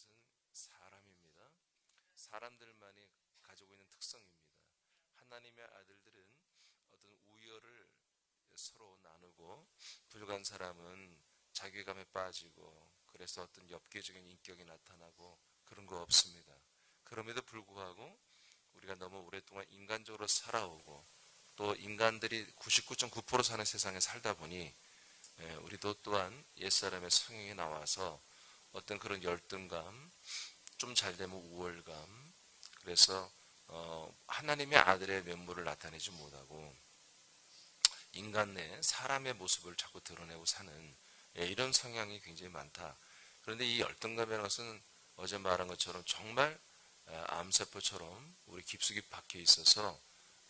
것은 사람입니다. 사람들만이 가지고 있는 특성입니다. 하나님의 아들들은 어떤 우열을 서로 나누고, 불간 사람은 자괴감에 빠지고, 그래서 어떤 엽기적인 인격이 나타나고 그런 거 없습니다. 그럼에도 불구하고 우리가 너무 오랫동안 인간적으로 살아오고, 또 인간들이 99.9% 사는 세상에 살다 보니 우리도 또한 옛사람의 성향이 나와서 어떤 그런 열등감, 좀 잘되면 우월감, 그래서 하나님의 아들의 면모를 나타내지 못하고 인간 내 사람의 모습을 자꾸 드러내고 사는 이런 성향이 굉장히 많다. 그런데 이 열등감이라는 것은 어제 말한 것처럼 정말 암세포처럼 우리 깊숙이 박혀 있어서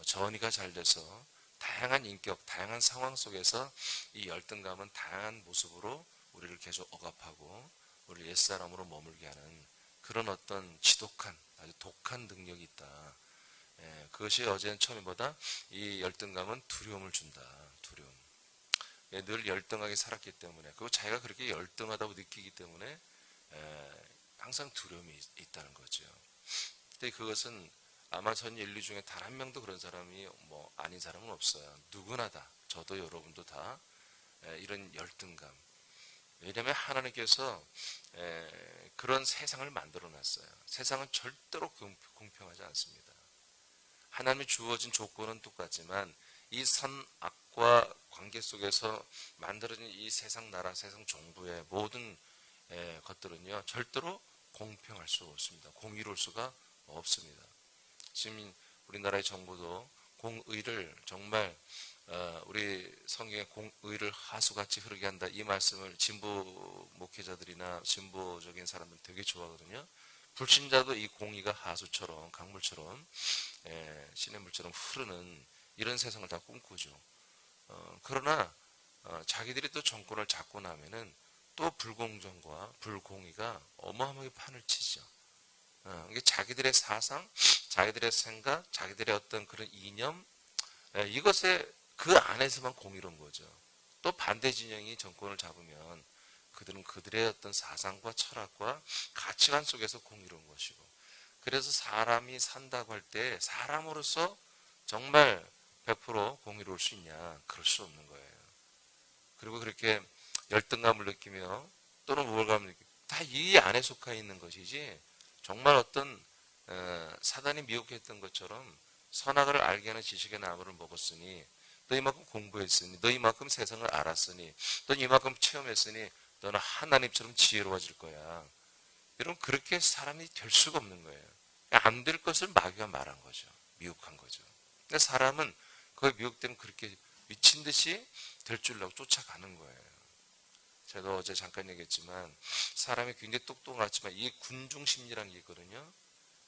전이가 잘 돼서 다양한 인격, 다양한 상황 속에서 이 열등감은 다양한 모습으로 우리를 계속 억압하고 우리를 옛사람으로 머물게 하는 그런 어떤 지독한, 아주 독한 능력이 있다. 그것이 어제는 처음보다 이 열등감은 두려움을 준다. 두려움. 늘 열등하게 살았기 때문에, 그리고 자기가 그렇게 열등하다고 느끼기 때문에 항상 두려움이 있다는 거죠. 근데 그것은 아마 전 인류 중에 단 한 명도 그런 사람이 아닌 사람은 없어요. 누구나 다, 저도 여러분도 다 이런 열등감. 왜냐하면 하나님께서 그런 세상을 만들어 놨어요. 세상은 절대로 공평하지 않습니다. 하나님이 주어진 조건은 똑같지만 이 선악과 관계 속에서 만들어진 이 세상 나라, 세상 정부의 모든 것들은요, 절대로 공평할 수가 없습니다. 공의로울 수가 없습니다. 지금 우리나라의 정부도 공의를 정말 우리 성경에 공의를 하수같이 흐르게 한다, 이 말씀을 진보 목회자들이나 진보적인 사람들 되게 좋아하거든요. 불신자도 이 공의가 하수처럼, 강물처럼, 시냇물처럼 흐르는 이런 세상을 다 꿈꾸죠. 그러나 자기들이 또 정권을 잡고 나면은 또 불공정과 불공의가 어마어마하게 판을 치죠. 이게 자기들의 사상, 자기들의 생각, 자기들의 어떤 그런 이념, 이것에 그 안에서만 공의로운 거죠. 또 반대 진영이 정권을 잡으면 그들은 그들의 어떤 사상과 철학과 가치관 속에서 공의로운 것이고, 그래서 사람이 산다고 할 때 사람으로서 정말 100% 공의로울 수 있냐? 그럴 수 없는 거예요. 그리고 그렇게 열등감을 느끼며 또는 우월감을 느끼며 다 이 안에 속해 있는 것이지, 정말 어떤 사단이 미혹했던 것처럼 선악을 알게 하는 지식의 나무를 먹었으니, 너 이만큼 공부했으니, 너 이만큼 세상을 알았으니, 너 이만큼 체험했으니 너는 하나님처럼 지혜로워질 거야. 여러분, 그렇게 사람이 될 수가 없는 거예요. 안 될 것을 마귀가 말한 거죠. 미혹한 거죠. 근데 사람은 거기 미혹되면 그렇게 미친 듯이 될 줄 알고 쫓아가는 거예요. 제가 어제 잠깐 얘기했지만 사람이 굉장히 똑똑하지만 이 군중 심리라는 게 있거든요.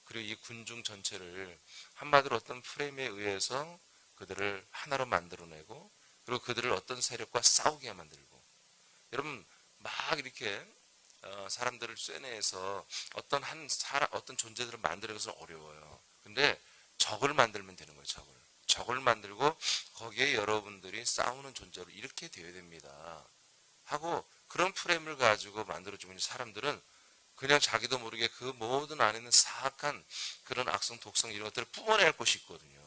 그리고 이 군중 전체를 한마디로 어떤 프레임에 의해서 그들을 하나로 만들어내고, 그리고 그들을 어떤 세력과 싸우게 만들고, 여러분 막 이렇게 사람들을 쇠뇌해서 어떤 존재들을 만드는 것은 어려워요. 근데 적을 만들면 되는 거예요. 적을 만들고 거기에 여러분들이 싸우는 존재로 이렇게 되어야 됩니다 하고, 그런 프레임을 가지고 만들어주고 있는 사람들은 그냥 자기도 모르게 그 모든 안에 있는 사악한 그런 악성, 독성 이런 것들을 뿜어내야 할 곳이 있거든요.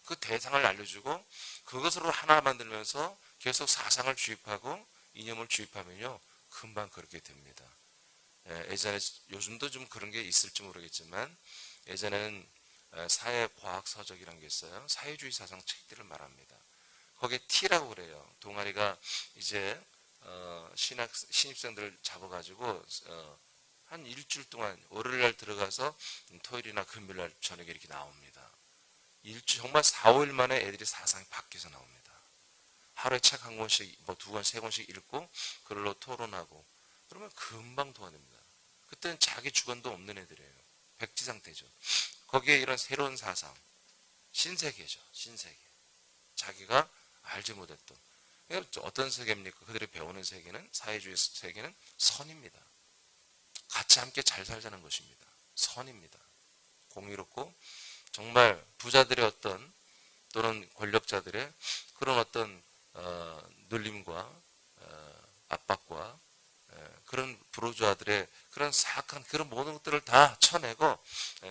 그 대상을 알려주고 그것으로 하나 만들면서 계속 사상을 주입하고 이념을 주입하면요, 금방 그렇게 됩니다. 예전에, 요즘도 좀 그런 게 있을지 모르겠지만 예전에는 사회과학 서적이라는 게 있어요. 사회주의 사상 책들을 말합니다. 거기에 T라고 그래요. 동아리가 이제 신입생들을 잡아가지고 한 일주일 동안 월요일날 들어가서 토요일이나 금요일날 저녁에 이렇게 나옵니다. 일주일, 정말 4, 5일 만에 애들이 사상이 바뀌어서 나옵니다. 하루에 책 한 권씩, 두 권, 세 권씩 읽고 그걸로 토론하고, 그러면 금방 도와냅니다. 그때는 자기 주관도 없는 애들이에요. 백지 상태죠. 거기에 이런 새로운 사상, 신세계죠. 신세계. 자기가 알지 못했던. 어떤 세계입니까? 그들이 배우는 세계는, 사회주의 세계는 선입니다. 같이 함께 잘 살자는 것입니다. 선입니다. 공의롭고, 정말 부자들의 어떤, 또는 권력자들의 그런 어떤 눌림과 압박과 그런 부르주아들의 그런 사악한 그런 모든 것들을 다 쳐내고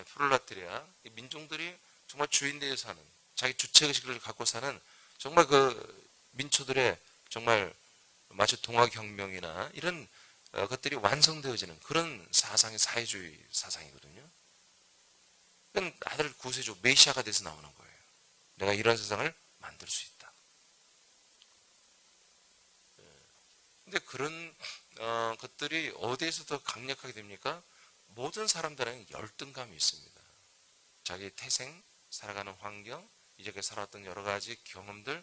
프롤라테리아 민중들이 정말 주인되어 사는 자기 주체의식을 갖고 사는 정말 그 민초들의 정말 마치 동아혁명이나 이런 것들이 완성되어지는 그런 사상이 사회주의 사상이거든요. 그건 아들 구세주 메시아가 돼서 나오는 거예요. 내가 이런 세상을 만들 수 있다. 근데 그런 것들이 어디에서 더 강력하게 됩니까? 모든 사람들에게 열등감이 있습니다. 자기 태생, 살아가는 환경, 이제까지 살아왔던 여러 가지 경험들,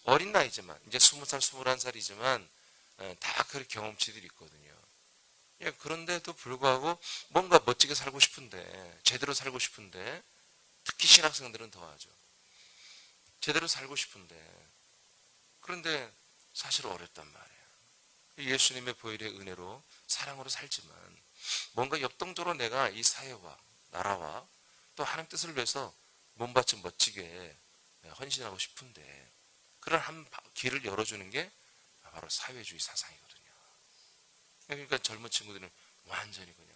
어린 나이지만 이제 20살, 21살이지만 다 그런 경험치들이 있거든요. 예, 그런데도 불구하고 뭔가 멋지게 살고 싶은데, 제대로 살고 싶은데, 특히 신학생들은 더하죠. 제대로 살고 싶은데, 그런데 사실 어렵단 말이에요. 예수님의 보혈의 은혜로 사랑으로 살지만 뭔가 역동적으로 내가 이 사회와 나라와 또 하나님 뜻을 위해서 몸바쳐 멋지게 헌신하고 싶은데 그런 한 길을 열어주는 게 바로 사회주의 사상이거든요. 그러니까 젊은 친구들은 완전히 그냥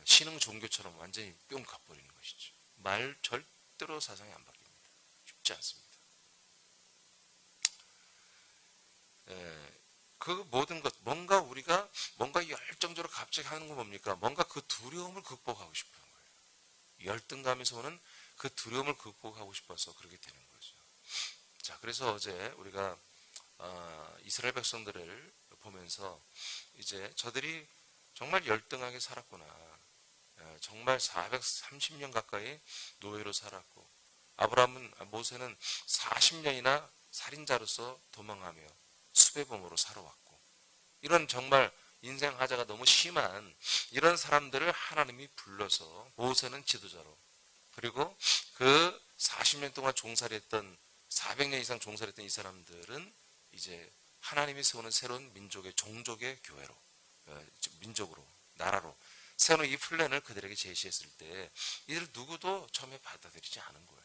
신흥 종교처럼 완전히 뿅 가버리는 것이죠. 말 절대로 사상이 안 바뀝니다. 쉽지 않습니다. 그 모든 것 뭔가 우리가 뭔가 열정적으로 갑자기 하는 건 뭡니까? 뭔가 그 두려움을 극복하고 싶은 거예요. 열등감에서 오는 그 두려움을 극복하고 싶어서 그렇게 되는 거죠. 자, 그래서 어제 우리가 이스라엘 백성들을 보면서 이제 저들이 정말 열등하게 살았구나. 정말 430년 가까이 노예로 살았고 모세는 40년이나 살인자로서 도망하며 수배범으로 살아왔고 이런 정말 인생 하자가 너무 심한 이런 사람들을 하나님이 불러서 모세는 지도자로 그리고 그 40년 동안 종살이했던 400년 이상 종살이했던 이 사람들은 이제 하나님이 세우는 새로운 민족의 종족의 교회로 민족으로 나라로 세우는 이 플랜을 그들에게 제시했을 때 이들 누구도 처음에 받아들이지 않은 거예요.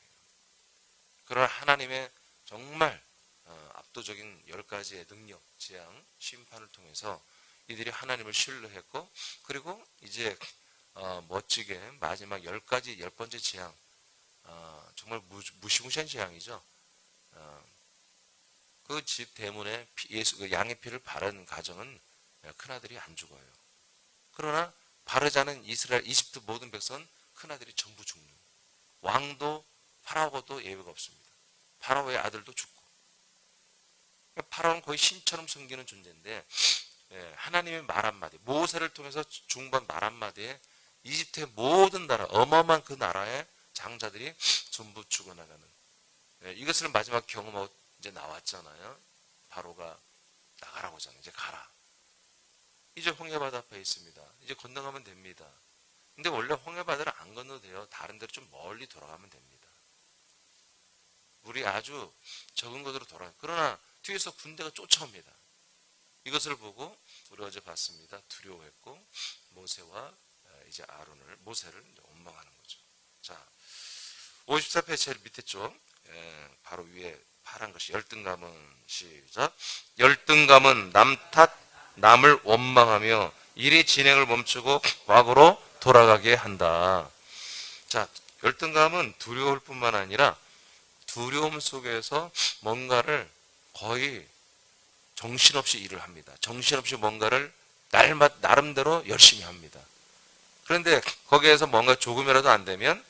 그러나 하나님의 정말 압도적인 10가지의 능력, 재앙, 심판을 통해서 이들이 하나님을 신뢰했고 그리고 이제 멋지게 마지막 10가지 10번째 재앙 정말 무시무시한 재앙이죠. 그 집 대문에 그 양의 피를 바른 가정은 큰아들이 안 죽어요. 그러나 바르지 않은 이스라엘 이집트 모든 백성은 큰아들이 전부 죽는 왕도 파라오도 예외가 없습니다. 파라오의 아들도 죽고 파라오는 거의 신처럼 섬기는 존재인데 하나님의 말 한마디 모세를 통해서 중반 말 한마디에 이집트의 모든 나라 어마어마한 그 나라의 장자들이 전부 죽어나가는 이것을 마지막 경험하고 이제 나왔잖아요. 바로가 나가라고 하잖아요. 이제 가라. 이제 홍해바다 앞에 있습니다. 이제 건너가면 됩니다. 근데 원래 홍해바다를 안 건너도 돼요. 다른 데로 좀 멀리 돌아가면 됩니다. 물이 아주 적은 곳으로 돌아가요. 그러나 뒤에서 군대가 쫓아옵니다. 이것을 보고 우리 어제 봤습니다. 두려워했고 모세와 이제 모세를 원망하는 거죠. 자, 54페이지 제일 밑에 쪽 바로 위에 파란 것이 열등감은 시작. 열등감은 남 탓, 남을 원망하며 일의 진행을 멈추고 과거로 돌아가게 한다. 자, 열등감은 두려울 뿐만 아니라 두려움 속에서 뭔가를 거의 정신없이 일을 합니다. 정신없이 뭔가를 나름대로 열심히 합니다. 그런데 거기에서 뭔가 조금이라도 안 되면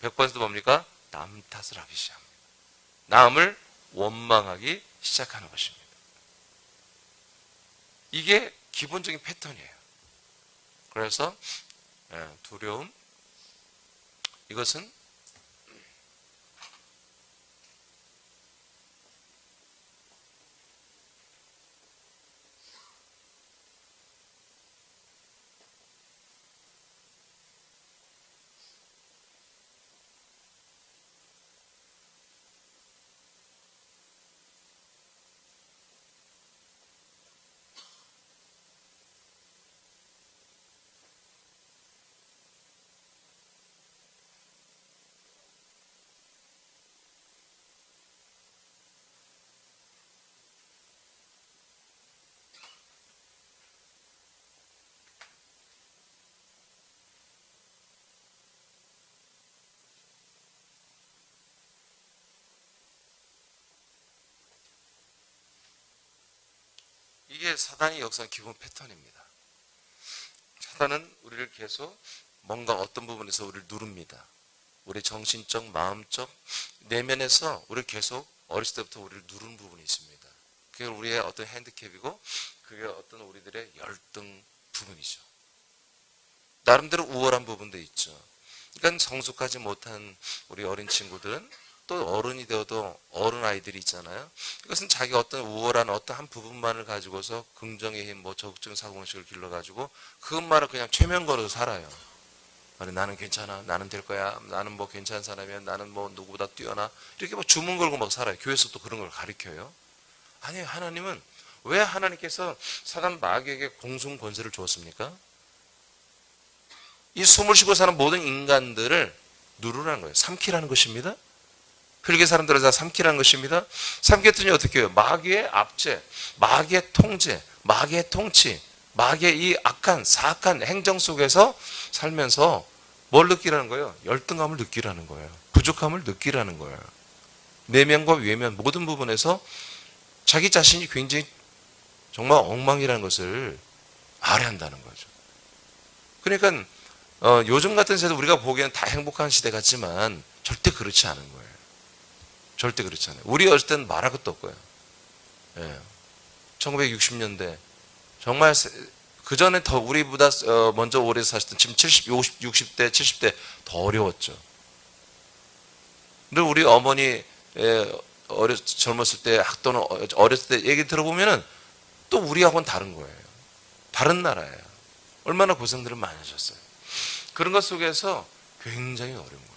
100% 뭡니까? 남 탓을 하기 시작합니다. 남을 원망하기 시작하는 것입니다. 이게 기본적인 패턴이에요. 그래서 두려움 이것은 이게 사단의 역사의 기본 패턴입니다. 사단은 우리를 계속 뭔가 어떤 부분에서 우리를 누릅니다. 우리 정신적, 마음적, 내면에서 우리를 계속 어렸을 때부터 우리를 누르는 부분이 있습니다. 그게 우리의 어떤 핸디캡이고 그게 어떤 우리들의 열등 부분이죠. 나름대로 우월한 부분도 있죠. 그러니까 성숙하지 못한 우리 어린 친구들은 또 어른이 되어도 어른 아이들이 있잖아요. 이것은 자기 어떤 우월한 어떤 한 부분만을 가지고서 긍정의 힘, 적극적인 사고방식을 길러가지고 그것만을 그냥 최면거려서 살아요. 아니, 나는 괜찮아, 나는 될 거야, 나는 괜찮은 사람이야, 나는 누구보다 뛰어나, 이렇게 주문 걸고 막 살아요. 교회에서 또 그런 걸 가르쳐요. 아니, 하나님은 왜 하나님께서 사단 마귀에게 공중 권세를 주었습니까? 이 숨을 쉬고 사는 모든 인간들을 누르라는 거예요. 삼키라는 것입니다. 흙의 사람들을 다 삼키라는 것입니다. 삼켰더니 어떻게 해요? 마귀의 압제, 마귀의 통제, 마귀의 통치, 마귀의 이 악한 사악한 행정 속에서 살면서 뭘 느끼라는 거예요? 열등감을 느끼라는 거예요. 부족함을 느끼라는 거예요. 내면과 외면 모든 부분에서 자기 자신이 굉장히 정말 엉망이라는 것을 알아야 한다는 거죠. 그러니까 요즘 같은 세대 우리가 보기에는 다 행복한 시대 같지만 절대 그렇지 않은 거예요. 절대 그렇지 않아요. 우리 어릴 때는 말할 것도 없고요. 예. 1960년대 정말 그 전에 더 우리보다 먼저 오래 사셨던 지금 70, 50, 60대, 70대 더 어려웠죠. 근데 우리 어머니 젊었을 때 또는 어렸을 때 얘기 들어보면은 또 우리하고는 다른 거예요. 다른 나라예요. 얼마나 고생들을 많이 하셨어요. 그런 것 속에서 굉장히 어려운 거예요.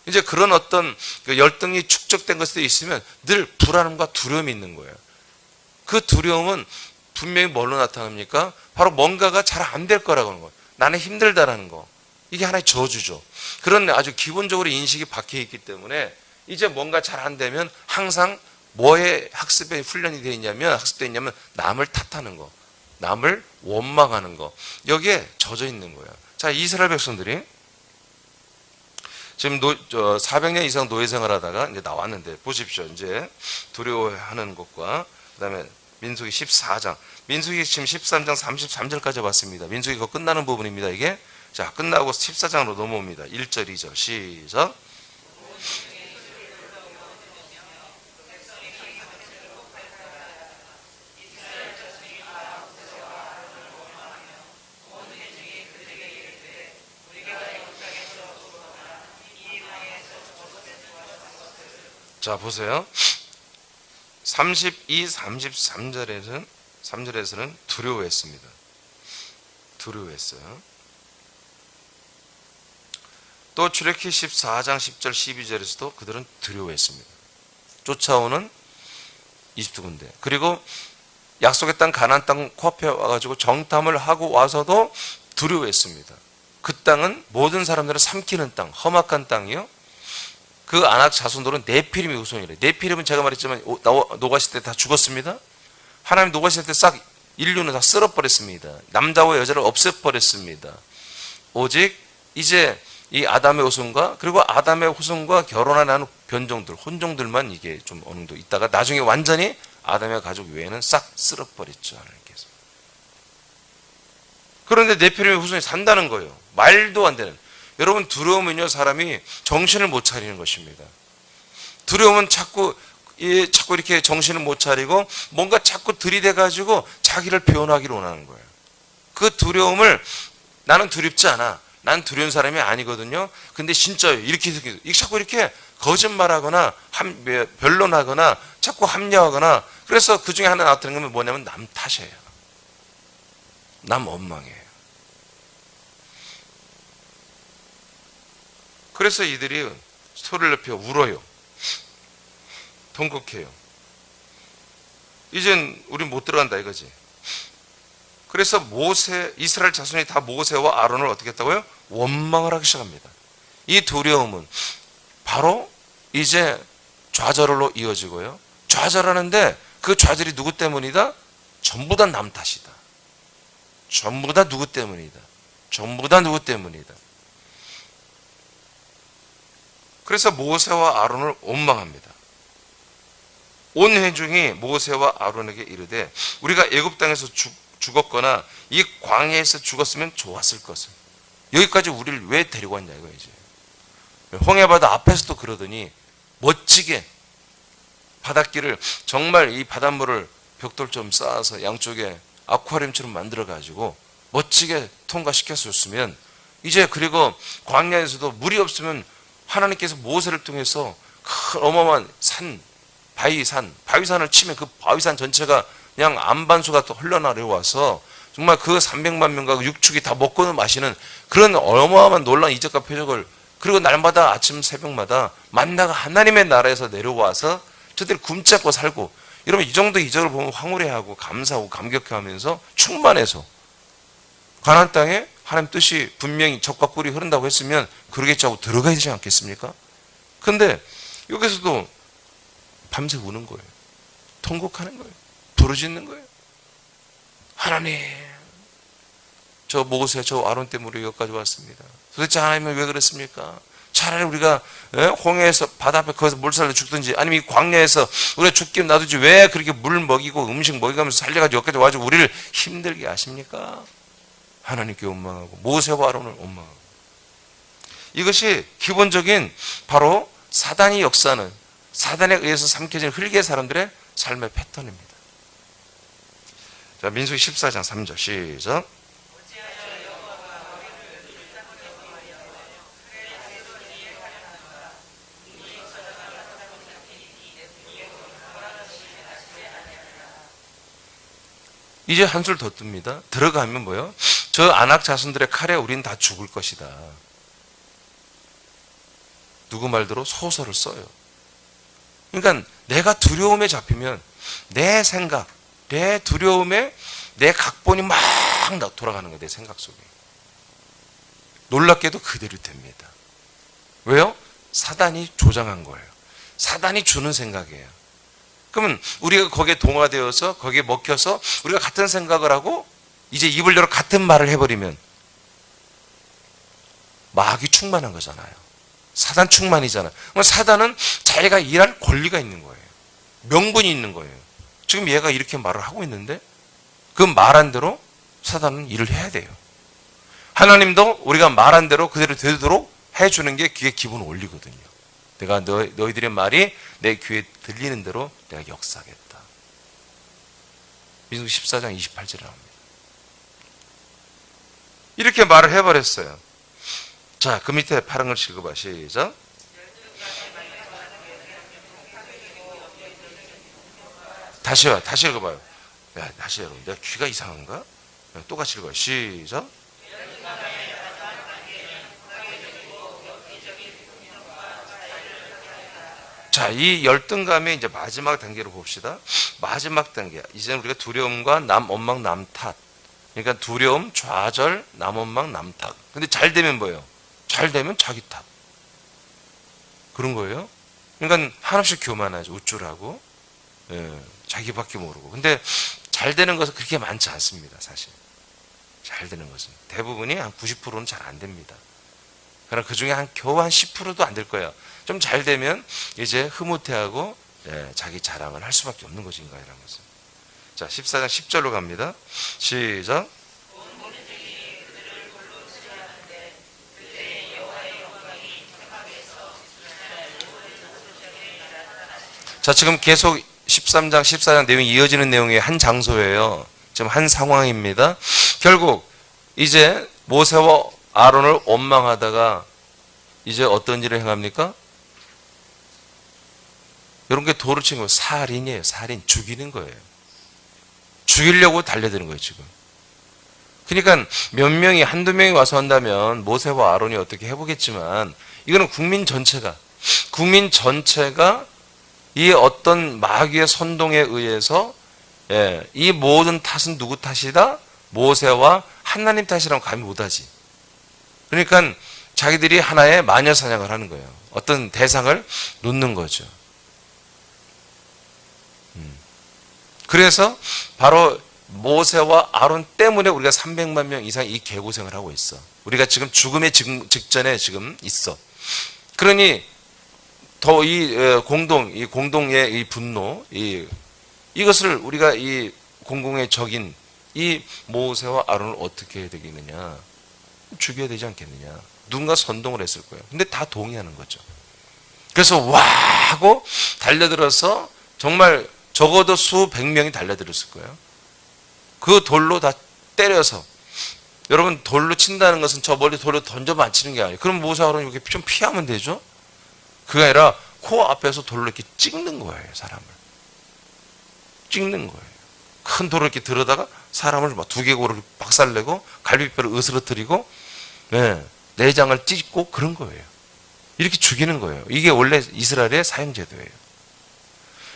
이제 그런 어떤 열등이 축적된 것에 있으면 늘 불안함과 두려움이 있는 거예요. 그 두려움은 분명히 뭘로 나타납니까? 바로 뭔가가 잘 안 될 거라고 하는 거예요. 나는 힘들다라는 거. 이게 하나의 저주죠. 그런 아주 기본적으로 인식이 박혀 있기 때문에 이제 뭔가 잘 안 되면 항상 뭐에 학습에 훈련이 되어 있냐면 학습되어 있냐면 남을 탓하는 거, 남을 원망하는 거. 여기에 젖어 있는 거예요. 자, 이스라엘 백성들이 지금 400년 이상 노예 생활하다가 이제 나왔는데 보십시오. 이제 두려워하는 것과 그다음에 민수기 14장, 민수기 지금 13장 33절까지 봤습니다. 민수기 그거 끝나는 부분입니다. 이게 자 끝나고 14장으로 넘어옵니다. 1절, 2절 시작. 자 보세요. 32, 33절에서는 두려워했습니다. 두려워했어요. 또 출애굽기 14장 10절 12절에서도 그들은 두려워했습니다. 쫓아오는 이집트 군대. 그리고 약속의 땅 가나안 땅 코앞에 와가지고 정탐을 하고 와서도 두려워했습니다. 그 땅은 모든 사람들을 삼키는 땅, 험악한 땅이요. 그 아낙 자손들은 네피림의 후손이래. 네피림은 제가 말했지만 노가실 때 다 죽었습니다. 하나님 노가실 때 싹 인류는 다 쓸어버렸습니다. 남자와 여자를 없애버렸습니다. 오직 이제 이 아담의 후손과 그리고 아담의 후손과 결혼하는 변종들, 혼종들만 이게 좀 어느 정도 있다가 나중에 완전히 아담의 가족 외에는 싹 쓸어버렸죠. 하나님께서. 그런데 네피림의 후손이 산다는 거예요. 말도 안 되는. 여러분 두려움은요 사람이 정신을 못 차리는 것입니다. 두려움은 자꾸 이렇게 정신을 못 차리고 뭔가 자꾸 들이대 가지고 자기를 표현하기를 원하는 거예요. 그 두려움을 나는 두렵지 않아. 난 두려운 사람이 아니거든요. 근데 진짜요. 이렇게 자꾸 이렇게 거짓말하거나 변론하거나 자꾸 합리화하거나 그래서 그 중에 하나 나타나는 건 뭐냐면 남 탓이에요. 남 원망이에요. 그래서 이들이 소리를 높여 울어요. 통곡해요. 이젠 우린 못 들어간다 이거지. 그래서 이스라엘 자손이 다 모세와 아론을 어떻게 했다고요? 원망을 하기 시작합니다. 이 두려움은 바로 이제 좌절로 이어지고요. 좌절하는데 그 좌절이 누구 때문이다? 전부 다 남 탓이다. 전부 다 누구 때문이다. 전부 다 누구 때문이다. 그래서 모세와 아론을 원망합니다. 온 회중이 모세와 아론에게 이르되 우리가 애굽 땅에서 죽었거나 이 광야에서 죽었으면 좋았을 것을 여기까지 우리를 왜 데리고 왔냐 이거지. 홍해바다 앞에서도 그러더니 멋지게 바닷길을 정말 이 바닷물을 벽돌 좀 쌓아서 양쪽에 아쿠아리움처럼 만들어 가지고 멋지게 통과시켰었으면 이제 그리고 광야에서도 물이 없으면 하나님께서 모세를 통해서 큰 어마어마한 산, 바위산을 치면 그 바위산 전체가 그냥 안반수가 또 흘러내려와서 정말 그 300만 명과 그 육축이 다 먹고는 마시는 그런 어마어마한 놀라운 이적과 표적을 그리고 날마다 아침 새벽마다 만나가 하나님의 나라에서 내려와서 저들이 굶잡고 살고 여러분 이 정도 이적을 보면 황홀해하고 감사하고 감격해하면서 충만해서 가나안 땅에 하나님 뜻이 분명히 젖과 꿀이 흐른다고 했으면 그러겠지 하고 들어가야 되지 않겠습니까? 근데 여기서도 밤새 우는 거예요. 통곡하는 거예요. 부르짖는 거예요. 하나님, 저 모세, 저 아론 때문에 여기까지 왔습니다. 도대체 하나님은 왜 그랬습니까? 차라리 우리가 홍해에서 바다 앞에 거기서 물살로 죽든지 아니면 이 광야에서 우리가 죽기면 놔두지 왜 그렇게 물 먹이고 음식 먹이면서 살려가지고 여기까지 와가지고 우리를 힘들게 하십니까? 하나님께 원망하고 모세와 아론을 원망하고 이것이 기본적인 바로 사단이 역사하는 사단에 의해서 삼켜진 흙의 사람들의 삶의 패턴입니다. 자, 민수기 14장 3절 시작. 이제 한술 더 뜹니다. 들어가면 뭐요? 저 안악 자손들의 칼에 우린 다 죽을 것이다. 누구 말대로 소설을 써요. 그러니까 내가 두려움에 잡히면 내 생각, 내 두려움에 내 각본이 막 돌아가는 거예요. 내 생각 속에. 놀랍게도 그대로 됩니다. 왜요? 사단이 조장한 거예요. 사단이 주는 생각이에요. 그러면 우리가 거기에 동화되어서 거기에 먹혀서 우리가 같은 생각을 하고 이제 입을 열어 같은 말을 해버리면 마귀 충만한 거잖아요. 사단 충만이잖아요. 그럼 사단은 자기가 일할 권리가 있는 거예요. 명분이 있는 거예요. 지금 얘가 이렇게 말을 하고 있는데 그 말한 대로 사단은 일을 해야 돼요. 하나님도 우리가 말한 대로 그대로 되도록 해주는 게 그게 기본 원리거든요. 내가 너희들의 말이 내 귀에 들리는 대로 내가 역사하겠다. 민수기 14장 28절에 나옵니다. 이렇게 말을 해버렸어요. 자, 그 밑에 파란 걸 읽어봐. 시작. 다시 읽어봐요. 야, 다시 여러분, 내가 귀가 이상한가? 똑같이 읽어요. 시작. 자, 이 열등감의 이제 마지막 단계로 봅시다. 마지막 단계. 이제는 우리가 두려움과 남 원망 남 탓. 그러니까 두려움, 좌절, 남 원망 남 탓. 근데 잘 되면 뭐예요? 잘 되면 자기 탓. 그런 거예요. 그러니까 한없이 교만하죠. 우쭐하고. 자기밖에 모르고. 근데 잘 되는 것은 그렇게 많지 않습니다. 사실. 잘 되는 것은. 대부분이 한 90%는 잘 안 됩니다. 그러나 그 중에 겨우 한 10%도 안 될 거예요. 좀 잘 되면 이제 흐뭇해하고 자기 자랑을 할 수밖에 없는 것인가 이런 것은. 자, 14장 10절로 갑니다. 시작. 자, 지금 계속 13장, 14장 내용이 이어지는 내용의 한 장소예요. 지금 한 상황입니다. 결국 이제 모세와 아론을 원망하다가 이제 어떤 일을 행합니까? 이런 게 도를 친 거예요. 살인이에요. 살인. 죽이는 거예요. 죽이려고 달려드는 거예요, 지금. 그러니까 몇 명이, 한두 명이 와서 한다면 모세와 아론이 어떻게 해보겠지만 이거는 국민 전체가 이 어떤 마귀의 선동에 의해서 이 모든 탓은 누구 탓이다? 모세와 하나님 탓이라고 감히 못하지. 그러니까 자기들이 하나의 마녀 사냥을 하는 거예요. 어떤 대상을 놓는 거죠. 그래서 바로 모세와 아론 때문에 우리가 300만 명 이상 이 개고생을 하고 있어. 우리가 지금 죽음의 직전에 지금 있어. 그러니 더 이 공동의 이 분노, 이것을 우리가 이 공공의 적인 이 모세와 아론을 어떻게 해야 되겠느냐? 죽여야 되지 않겠느냐? 누군가 선동을 했을 거예요. 근데 다 동의하는 거죠. 그래서 와 하고 달려들어서 정말 적어도 수백 명이 달려들었을 거예요. 그 돌로 다 때려서, 여러분 돌로 친다는 것은 저 멀리 돌로 던져 맞히는 게 아니에요. 그럼 모세와 아론이 이렇게 좀 피하면 되죠? 그게 아니라 코 앞에서 돌로 이렇게 찍는 거예요. 사람을 찍는 거예요. 큰 돌을 이렇게 들어다가 사람을 막 두개골을 박살내고 갈비뼈를 으스러뜨리고 내장을 찢고 그런 거예요. 이렇게 죽이는 거예요. 이게 원래 이스라엘의 사형제도예요.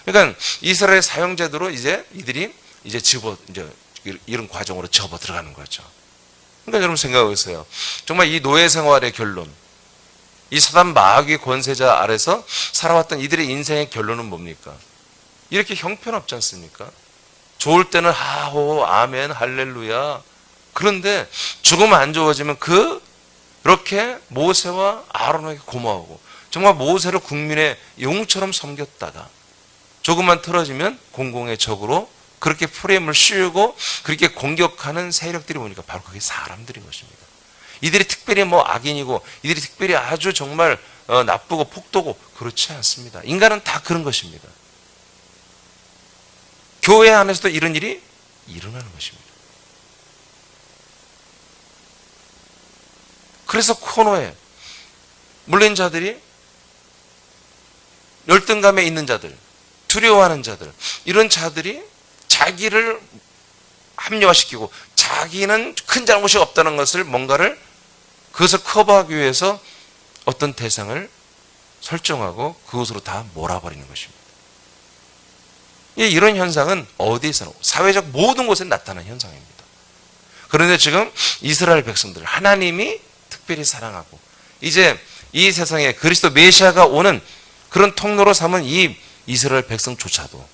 그러니까 이스라엘의 사형제도로 이들이 이제 이런 과정으로 접어 들어가는 거죠. 그러니까 여러분 생각해 보세요. 정말 이 노예 생활의 결론, 이 사단 마귀의 권세자 아래서 살아왔던 이들의 인생의 결론은 뭡니까? 이렇게 형편없지 않습니까? 좋을 때는 하호 아멘 할렐루야. 그런데 죽으면 안 좋아지면 그렇게 모세와 아론에게 고마워하고 정말 모세를 국민의 영웅처럼 섬겼다가 조금만 틀어지면 공공의 적으로 그렇게 프레임을 씌우고 그렇게 공격하는 세력들이 보니까 바로 그게 사람들인 것입니다. 이들이 특별히 악인이고 이들이 특별히 아주 정말 나쁘고 폭도고 그렇지 않습니다. 인간은 다 그런 것입니다. 교회 안에서도 이런 일이 일어나는 것입니다. 그래서 코너에 물린 자들이, 열등감에 있는 자들, 두려워하는 자들, 이런 자들이 자기를 합리화시키고 자기는 큰 잘못이 없다는 것을 그것을 커버하기 위해서 어떤 대상을 설정하고 그것으로 다 몰아버리는 것입니다. 이런 현상은 어디에서나 사회적 모든 곳에 나타나는 현상입니다. 그런데 지금 이스라엘 백성들 하나님이 특별히 사랑하고 이제 이 세상에 그리스도 메시아가 오는 그런 통로로 삼은 이 이스라엘 백성조차도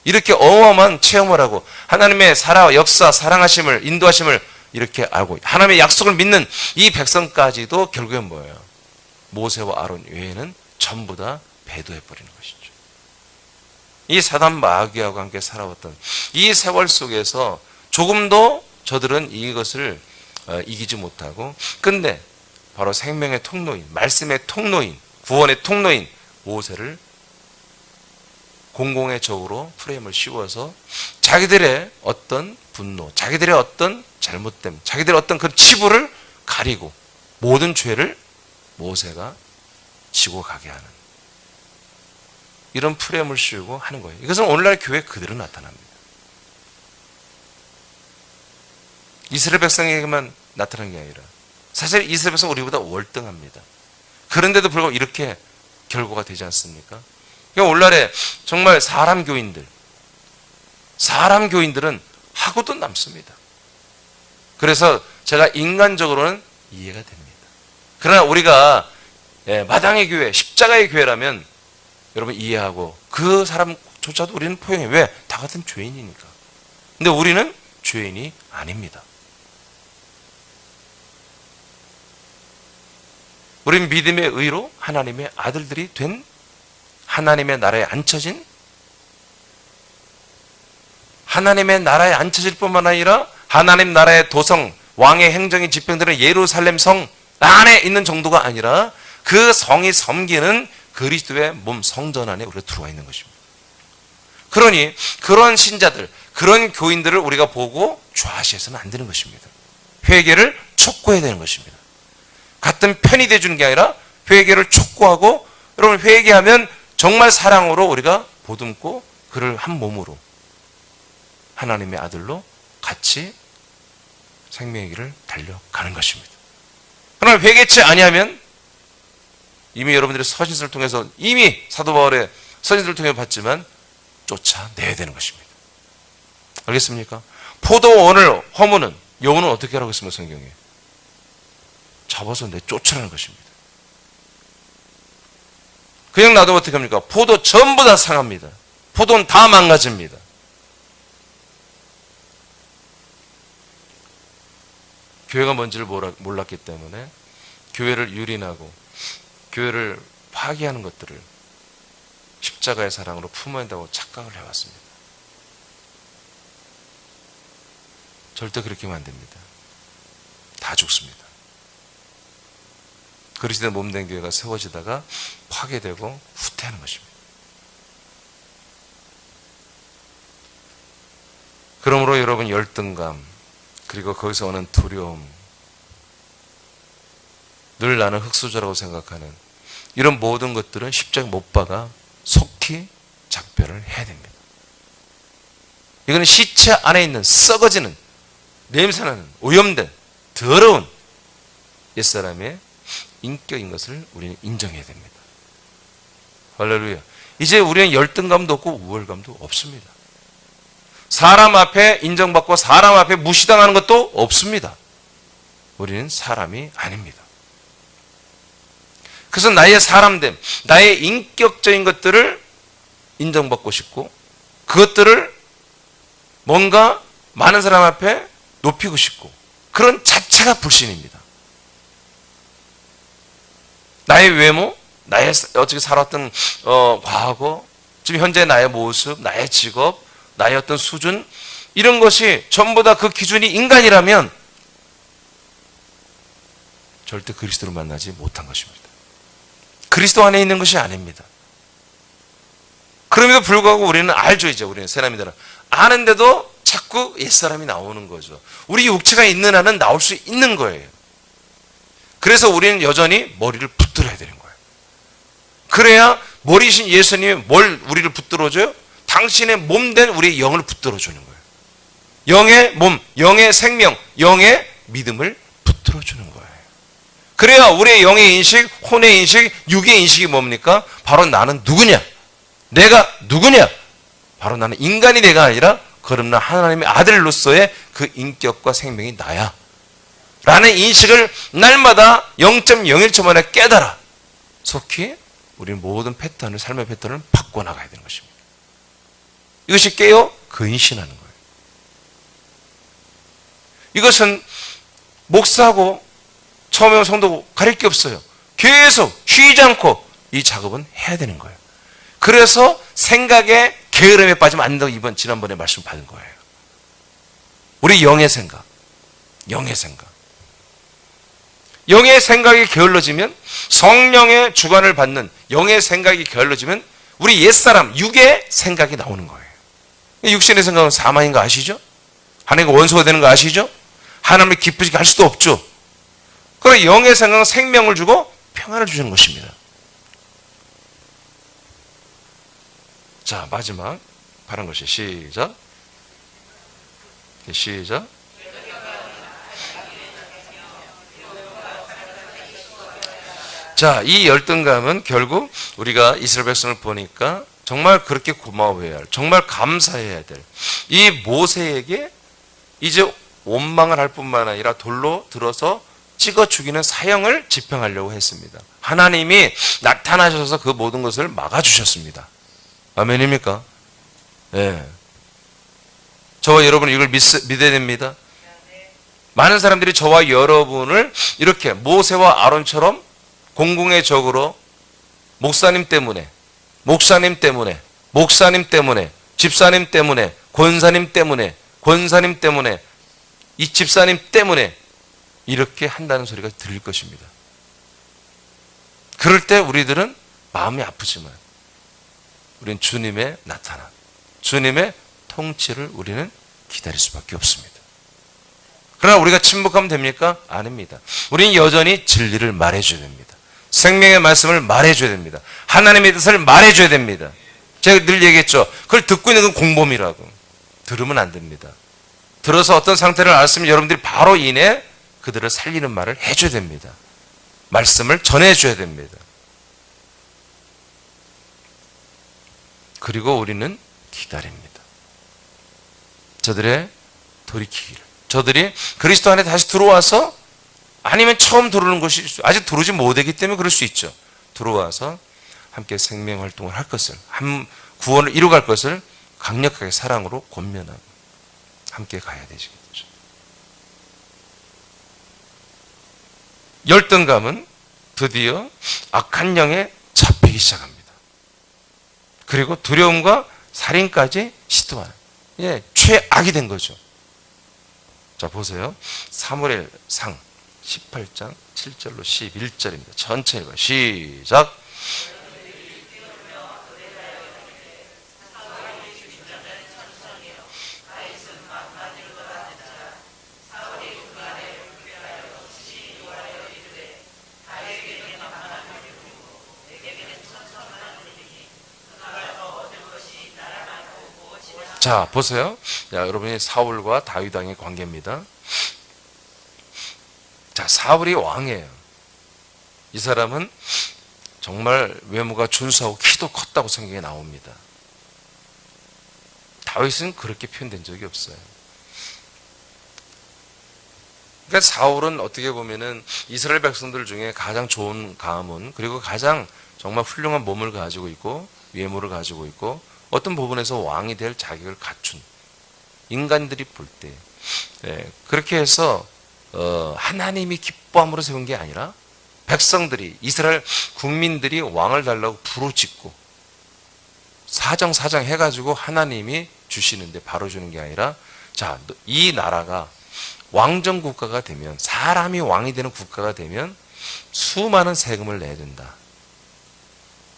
이렇게 어마어마한 체험을 하고 하나님의 역사, 사랑하심을, 인도하심을 이렇게 알고 하나님의 약속을 믿는 이 백성까지도 결국엔 뭐예요? 모세와 아론 외에는 전부 다 배도해버리는 것이죠. 이 사단 마귀하고 함께 살아왔던 이 세월 속에서 조금도 저들은 이것을 이기지 못하고, 근데 바로 생명의 통로인, 말씀의 통로인, 구원의 통로인 모세를 공공의 적으로 프레임을 씌워서 자기들의 어떤 분노, 자기들의 어떤 잘못됨, 자기들의 어떤 그 치부를 가리고 모든 죄를 모세가 지고 가게 하는 이런 프레임을 씌우고 하는 거예요. 이것은 오늘날 교회 그대로 나타납니다. 이스라엘 백성에게만 나타나는 게 아니라 사실 이스라엘 백성은 우리보다 월등합니다. 그런데도 불구하고 이렇게 결과가 되지 않습니까? 그러니까 오늘날에 정말 사람 교인들은 하고도 남습니다. 그래서 제가 인간적으로는 이해가 됩니다. 그러나 우리가 마당의 교회, 십자가의 교회라면 여러분 이해하고 그 사람조차도 우리는 포용해. 왜? 다 같은 죄인이니까. 근데 우리는 죄인이 아닙니다. 우리는 믿음의 의로 하나님의 아들들이 된, 하나님의 나라에 앉혀진, 하나님의 나라에 앉혀질 뿐만 아니라 하나님 나라의 도성, 왕의 행정이 집행되는 예루살렘 성 안에 있는 정도가 아니라 그 성이 섬기는 그리스도의 몸 성전 안에 우리가 들어와 있는 것입니다. 그러니 그런 신자들, 그런 교인들을 우리가 보고 좌시해서는 안 되는 것입니다. 회개를 촉구해야 되는 것입니다. 같은 편이 돼주는 게 아니라 회개를 촉구하고, 여러분 회개하면 정말 사랑으로 우리가 보듬고 그를 한 몸으로 하나님의 아들로 같이 생명의 길을 달려가는 것입니다. 그러나 회개치 아니하면 이미 여러분들이 서신서를 통해서 이미 사도 바울의 서신서를 통해 봤지만 쫓아내야 되는 것입니다. 알겠습니까? 포도원을 허무는 여우는 어떻게 하라고 했습니까? 성경에 잡아서 내쫓으라는 것입니다. 그냥 놔두면 어떻게 합니까? 포도 전부 다 상합니다. 포도는 다 망가집니다. 교회가 뭔지를 몰랐기 때문에 교회를 유린하고 교회를 파괴하는 것들을 십자가의 사랑으로 품어야 한다고 착각을 해왔습니다. 절대 그렇게 하면 안 됩니다. 다 죽습니다. 그리스도의 몸된 교회가 세워지다가 파괴되고 후퇴하는 것입니다. 그러므로 여러분 열등감, 그리고 거기서 오는 두려움, 늘 나는 흙수저라고 생각하는 이런 모든 것들은 십자가 못 박아 속히 작별을 해야 됩니다. 이거는 시체 안에 있는 썩어지는, 냄새나는, 오염된, 더러운 옛사람의 인격인 것을 우리는 인정해야 됩니다. 할렐루야. 이제 우리는 열등감도 없고 우월감도 없습니다. 사람 앞에 인정받고 사람 앞에 무시당하는 것도 없습니다. 우리는 사람이 아닙니다. 그래서 나의 사람됨, 나의 인격적인 것들을 인정받고 싶고 그것들을 뭔가 많은 사람 앞에 높이고 싶고 그런 자체가 불신입니다. 나의 외모, 나의 어떻게 살았던 과거, 지금 현재 나의 모습, 나의 직업, 나의 어떤 수준, 이런 것이 전부 다 그 기준이 인간이라면 절대 그리스도를 만나지 못한 것입니다. 그리스도 안에 있는 것이 아닙니다. 그럼에도 불구하고 우리는 알죠. 이제 우리는 새남이들은 아는데도 자꾸 옛사람이 나오는 거죠. 우리 육체가 있는 한은 나올 수 있는 거예요. 그래서 우리는 여전히 머리를 붙들어야 되는 거예요. 그래야 머리신 예수님이 뭘 우리를 붙들어줘요? 당신의 몸된 우리의 영을 붙들어주는 거예요. 영의 몸, 영의 생명, 영의 믿음을 붙들어주는 거예요. 그래야 우리의 영의 인식, 혼의 인식, 육의 인식이 뭡니까? 바로 나는 누구냐? 내가 누구냐? 바로 나는 인간이 내가 아니라 거듭난 하나님의 아들로서의 그 인격과 생명이 나야 라는 인식을 날마다 0.01초 만에 깨달아 속히 우리는 모든 패턴을, 삶의 패턴을 바꿔나가야 되는 것입니다. 이것이 깨어 근신하는 거예요. 이것은 목사하고 처음에 온 성도고 가릴 게 없어요. 계속 쉬지 않고 이 작업은 해야 되는 거예요. 그래서 생각의 게으름에 빠지면 안 된다고 지난번에 말씀 받은 거예요. 우리 영의 생각, 영의 생각. 영의 생각이 게을러지면, 성령의 주관을 받는 영의 생각이 게을러지면 우리 옛사람, 육의 생각이 나오는 거예요. 육신의 생각은 사망인 거 아시죠? 하나님과 원수가 되는 거 아시죠? 하나님을 기쁘시게 할 수도 없죠. 그러나 영의 생각은 생명을 주고 평안을 주시는 것입니다. 자, 마지막 바른 것이 시작. 시작. 자, 이 열등감은 결국 우리가 이스라엘 백성을 보니까 정말 그렇게 고마워해야 할, 정말 감사해야 될 이 모세에게 이제 원망을 할 뿐만 아니라 돌로 들어서 찍어 죽이는 사형을 집행하려고 했습니다. 하나님이 나타나셔서 그 모든 것을 막아주셨습니다. 아멘입니까? 예. 저와 여러분은 이걸 믿어야 됩니다. 많은 사람들이 저와 여러분을 이렇게 모세와 아론처럼 공공의 적으로 목사님 때문에, 목사님 때문에, 목사님 때문에, 집사님 때문에, 권사님 때문에, 권사님 때문에, 이 집사님 때문에 이렇게 한다는 소리가 들릴 것입니다. 그럴 때 우리들은 마음이 아프지만 우리는 주님의 나타남, 주님의 통치를 우리는 기다릴 수밖에 없습니다. 그러나 우리가 침묵하면 됩니까? 아닙니다. 우리는 여전히 진리를 말해줘야 됩니다. 생명의 말씀을 말해줘야 됩니다. 하나님의 뜻을 말해줘야 됩니다. 제가 늘 얘기했죠. 그걸 듣고 있는 건 공범이라고. 들으면 안 됩니다. 들어서 어떤 상태를 알았으면 여러분들이 바로 이내 그들을 살리는 말을 해줘야 됩니다. 말씀을 전해줘야 됩니다. 그리고 우리는 기다립니다. 저들의 돌이키기를. 저들이 그리스도 안에 다시 들어와서, 아니면 처음 들어오는 것이 아직 들어오지 못하기 때문에 그럴 수 있죠. 들어와서 함께 생명 활동을 할 것을, 구원을 이루어갈 것을 강력하게 사랑으로 권면하고 함께 가야 되시겠죠. 열등감은 드디어 악한 영에 잡히기 시작합니다. 그리고 두려움과 살인까지 시도하는, 예, 최악이 된 거죠. 자, 보세요. 사무엘상 18장 7절로 11절입니다. 전체 읽어요. 시작. 자, 보세요. 자, 여러분이 사울과 다윗 왕의 관계입니다. 자, 사울이 왕이에요. 이 사람은 정말 외모가 준수하고 키도 컸다고 성경에 나옵니다. 다윗은 그렇게 표현된 적이 없어요. 그러니까 사울은 어떻게 보면은 이스라엘 백성들 중에 가장 좋은 가문, 그리고 가장 정말 훌륭한 몸을 가지고 있고 외모를 가지고 있고 어떤 부분에서 왕이 될 자격을 갖춘, 인간들이 볼 때, 예, 그렇게 해서 하나님이 기뻐함으로 세운 게 아니라 백성들이, 이스라엘 국민들이 왕을 달라고 부르짖고 사정 해가지고 하나님이 주시는데 바로 주는 게 아니라, 자, 이 나라가 왕정 국가가 되면, 사람이 왕이 되는 국가가 되면 수많은 세금을 내야 된다.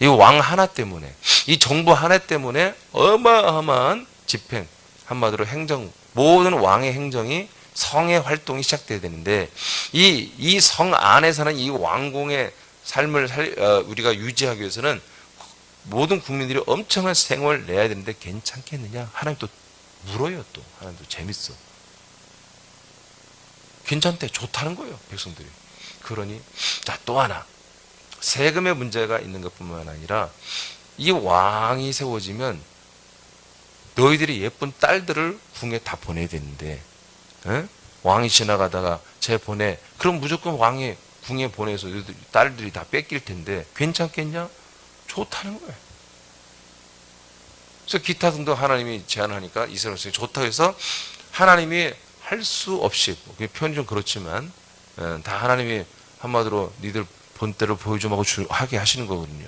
이 왕 하나 때문에, 이 정부 하나 때문에 어마어마한 집행, 한마디로 행정, 모든 왕의 행정이, 성의 활동이 시작돼야 되는데, 이 성 안에서는 이 왕궁의 삶을 우리가 유지하기 위해서는 모든 국민들이 엄청난 생활을 내야 되는데 괜찮겠느냐? 하나님 또 물어요. 또 하나님도 재밌어. 괜찮대, 좋다는 거예요, 백성들이. 그러니, 자, 또 하나, 세금의 문제가 있는 것뿐만 아니라 이 왕이 세워지면 너희들이 예쁜 딸들을 궁에 다 보내야 되는데, 에? 왕이 지나가다가 쟤 보내, 그럼 무조건 왕이 궁에 보내서 딸들이 다 뺏길 텐데 괜찮겠냐? 좋다는 거예요. 그래서 기타 등등 하나님이 제안하니까 이스라엘 백성이 좋다고 해서 하나님이 할 수 없이, 표현 좀 그렇지만 다 하나님이 한마디로 니들 본때를 보여주고 하게 하시는 거거든요.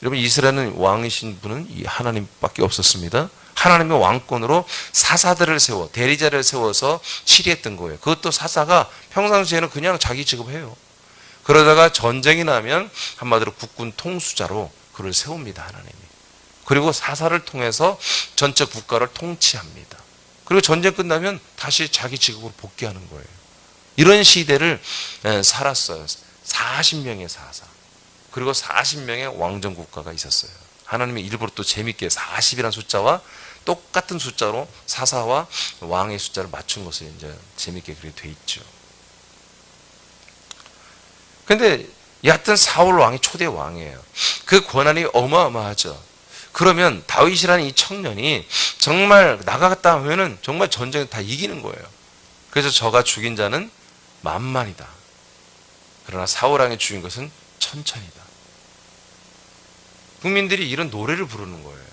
여러분, 이스라엘은 왕이신 분은 이 하나님밖에 없었습니다. 하나님의 왕권으로 사사들을 세워, 대리자를 세워서 치리했던 거예요. 그것도 사사가 평상시에는 그냥 자기 직업해요. 그러다가 전쟁이 나면 한마디로 국군 통수자로 그를 세웁니다, 하나님이. 그리고 사사를 통해서 전체 국가를 통치합니다. 그리고 전쟁 끝나면 다시 자기 직업으로 복귀하는 거예요. 이런 시대를 살았어요. 40명의 사사, 그리고 40명의 왕정 국가가 있었어요. 하나님이 일부러 또 재밌게 40이라는 숫자와 똑같은 숫자로 사사와 왕의 숫자를 맞춘 것을 이제 재밌게 그렇게 돼 있죠. 근데 여하튼 사울 왕이 초대 왕이에요. 그 권한이 어마어마하죠. 그러면 다윗이라는 이 청년이 정말 나가갔다 하면은 정말 전쟁을 다 이기는 거예요. 그래서 저가 죽인 자는 만만이다. 그러나 사울 왕이 죽인 것은 천천이다. 국민들이 이런 노래를 부르는 거예요.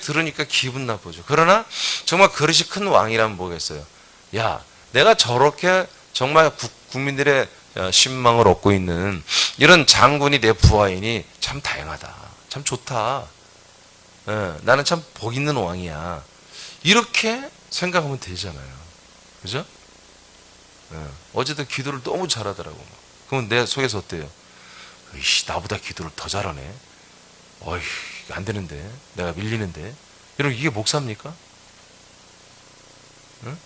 들으니까 기분 나쁘죠. 그러나 정말 그릇이 큰 왕이라면 뭐겠어요? 야, 내가 저렇게 정말 국민들의 신망을 얻고 있는 이런 장군이 내 부하이니 참 다행하다. 참 좋다. 나는 참 복 있는 왕이야. 이렇게 생각하면 되잖아요. 그죠? 어제도 기도를 너무 잘하더라고. 그러면 내 속에서 어때요? 이씨, 나보다 기도를 더 잘하네. 어이, 안 되는데. 내가 밀리는데. 여러분, 이게 목사입니까? 응?